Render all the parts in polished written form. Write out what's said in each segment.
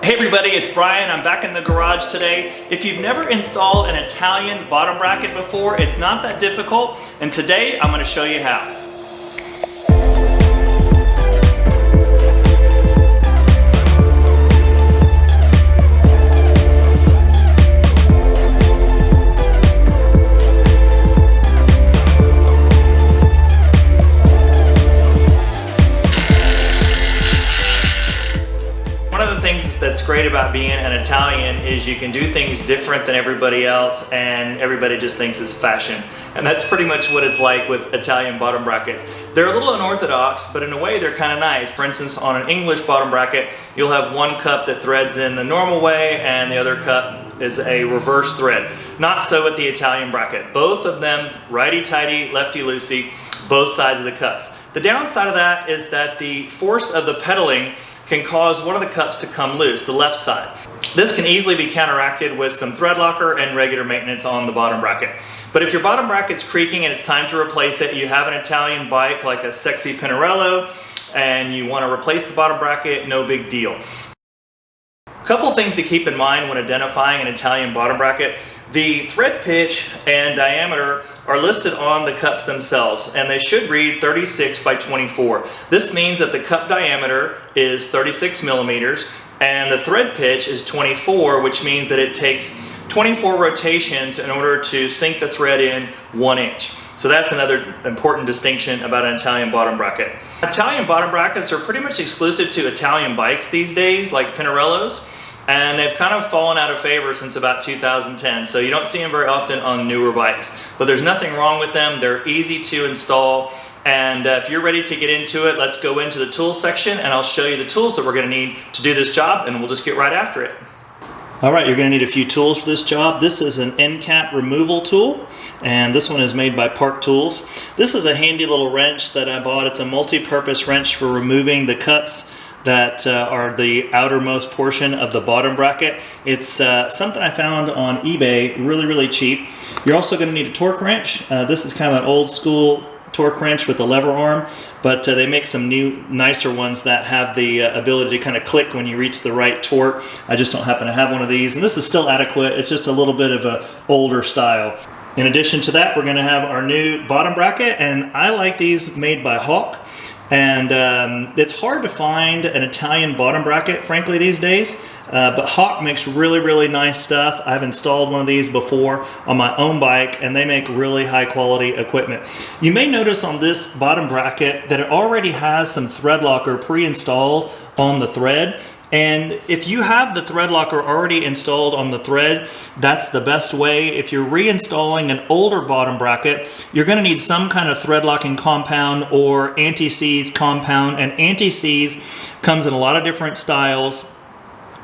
Hey everybody, it's Brian. I'm back in the garage today. If you've never installed an Italian bottom bracket before, it's not that difficult, and today I'm going to show you how. One of the things that's great about being an Italian is you can do things different than everybody else, and everybody just thinks it's fashion. And that's pretty much what it's like with Italian bottom brackets. They're a little unorthodox, but in a way they're kind of nice. For instance, on an English bottom bracket, you'll have one cup that threads in the normal way and the other cup is a reverse thread. Not so with the Italian bracket. Both of them righty-tighty, lefty-loosey, both sides of the cups. The downside of that is that the force of the pedaling can cause one of the cups to come loose, the left side. This can easily be counteracted with some thread locker and regular maintenance on the bottom bracket. But if your bottom bracket's creaking and it's time to replace it, you have an Italian bike like a sexy Pinarello, and you want to replace the bottom bracket, no big deal. A couple things to keep in mind when identifying an Italian bottom bracket. The thread pitch and diameter are listed on the cups themselves, and they should read 36 by 24. This means that the cup diameter is 36 millimeters and the thread pitch is 24, which means that it takes 24 rotations in order to sink the thread in 1 inch. So that's another important distinction about an Italian bottom bracket. Italian bottom brackets are pretty much exclusive to Italian bikes these days, like Pinarellos. And they've kind of fallen out of favor since about 2010, so you don't see them very often on newer bikes. But there's nothing wrong with them. They're easy to install, and if you're ready to get into it, let's go into the tools section and I'll show you the tools that we're going to need to do this job, and we'll just get right after it. Alright, you're going to need a few tools for this job. This is an end cap removal tool, and this one is made by Park Tools. This is a handy little wrench that I bought. It's a multi-purpose wrench for removing the cups that are the outermost portion of the bottom bracket. It's something I found on eBay really cheap. You're also going to need a torque wrench. This is kind of an old school torque wrench with a lever arm, but they make some new nicer ones that have the ability to kind of click when you reach the right torque. I just don't happen to have one of these, and this is still adequate. It's just a little bit of a older style. In addition to that, we're going to have our new bottom bracket, and I like these made by Hawk. And it's hard to find an Italian bottom bracket, frankly, these days. But Hawk makes really nice stuff. I've installed one of these before on my own bike, and they make really high quality equipment. You may notice on this bottom bracket that it already has some thread locker pre-installed on the thread. And if you have the thread locker already installed on the thread, that's the best way. If you're reinstalling an older bottom bracket, you're going to need some kind of thread locking compound or anti-seize compound. And anti-seize comes in a lot of different styles.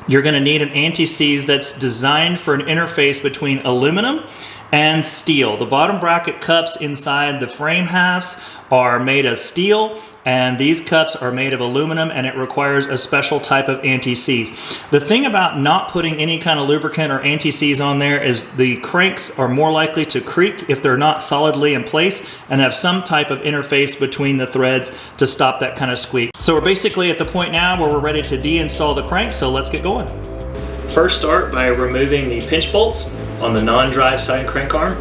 You're going to need an anti-seize that's designed for an interface between aluminum and steel. The bottom bracket cups inside the frame halves are made of steel, and these cups are made of aluminum, and it requires a special type of anti-seize. The thing about not putting any kind of lubricant or anti-seize on there is the cranks are more likely to creak if they're not solidly in place and have some type of interface between the threads to stop that kind of squeak. So we're basically at the point now where we're ready to deinstall the crank, so let's get going. First, start by removing the pinch bolts on the non-drive side crank arm.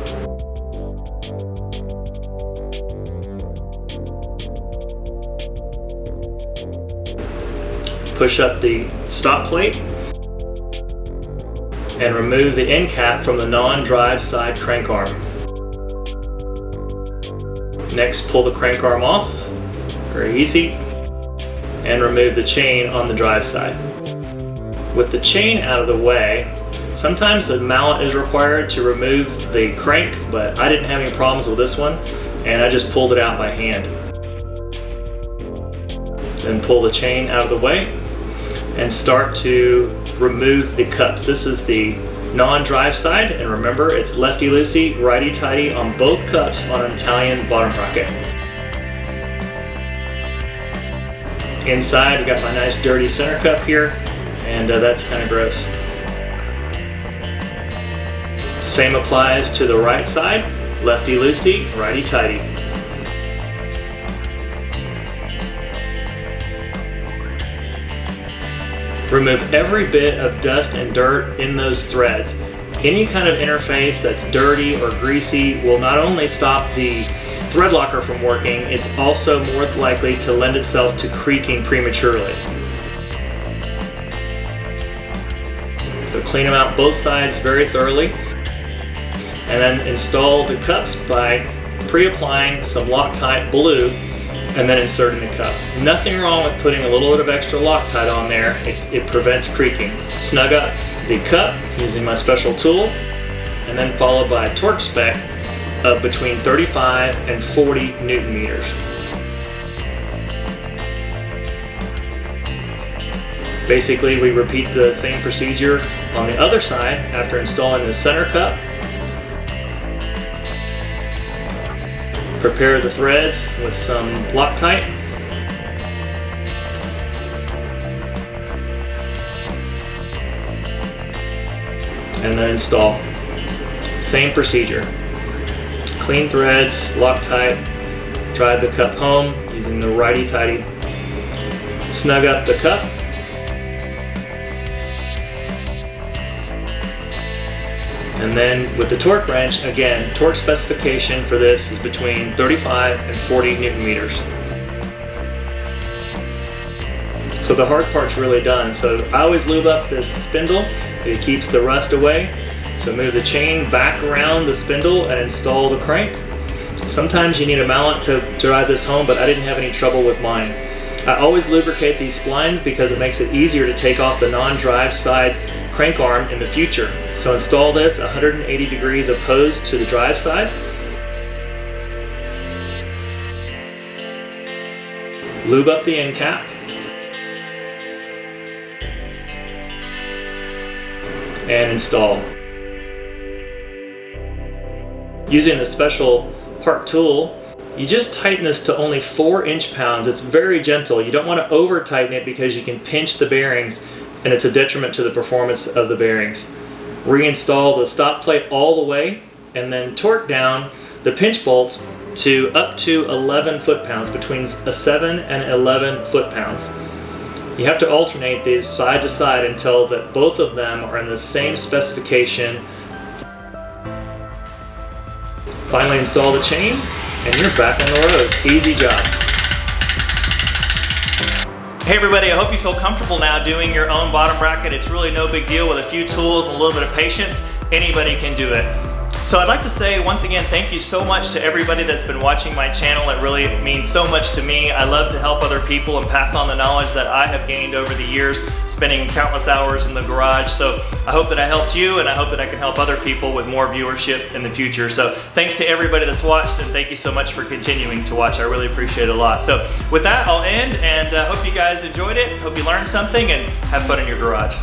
Push up the stop plate and remove the end cap from the non-drive side crank arm. Next, pull the crank arm off, very easy, and remove the chain on the drive side. With the chain out of the way, sometimes a mallet is required to remove the crank, but I didn't have any problems with this one, and I just pulled it out by hand. Then pull the chain out of the way and start to remove the cups. This is the non-drive side, and remember, it's lefty-loosey, righty-tighty on both cups on an Italian bottom bracket. Inside, we got my nice dirty center cup here, and that's kind of gross. Same applies to the right side, lefty-loosey, righty-tighty. Remove every bit of dust and dirt in those threads. Any kind of interface that's dirty or greasy will not only stop the thread locker from working, it's also more likely to lend itself to creaking prematurely. So clean them out both sides very thoroughly, and then install the cups by pre-applying some Loctite blue and then inserting the cup. Nothing wrong with putting a little bit of extra Loctite on there. It prevents creaking. Snug up the cup using my special tool, and then followed by a torque spec of between 35 and 40 Newton meters. Basically, we repeat the same procedure on the other side after installing the center cup. Prepare the threads with some Loctite. And then install. Same procedure. Clean threads, Loctite, drive the cup home using the righty-tighty. Snug up the cup. And then with the torque wrench, again, torque specification for this is between 35 and 40 Newton meters. So the hard part's really done. So I always lube up this spindle. It keeps the rust away. So move the chain back around the spindle and install the crank. Sometimes you need a mallet to drive this home, but I didn't have any trouble with mine. I always lubricate these splines because it makes it easier to take off the non-drive side crank arm in the future. So install this 180 degrees opposed to the drive side. Lube up the end cap. And install. Using the special part tool, you just tighten this to only 4 inch-pounds. It's very gentle. You don't want to over tighten it because you can pinch the bearings and it's a detriment to the performance of the bearings. Reinstall the stop plate all the way and then torque down the pinch bolts to up to 11 foot-pounds, between 7 and 11 foot-pounds. You have to alternate these side to side until that both of them are in the same specification. Finally install the chain and you're back on the road. Easy job. Hey everybody, I hope you feel comfortable now doing your own bottom bracket. It's really no big deal. With a few tools and a little bit of patience, anybody can do it. So I'd like to say once again, thank you so much to everybody that's been watching my channel. It really means so much to me. I love to help other people and pass on the knowledge that I have gained over the years, spending countless hours in the garage. So I hope that I helped you, and I hope that I can help other people with more viewership in the future. So thanks to everybody that's watched, and thank you so much for continuing to watch. I really appreciate it a lot. So with that, I'll end, and hope you guys enjoyed it. Hope you learned something, and have fun in your garage.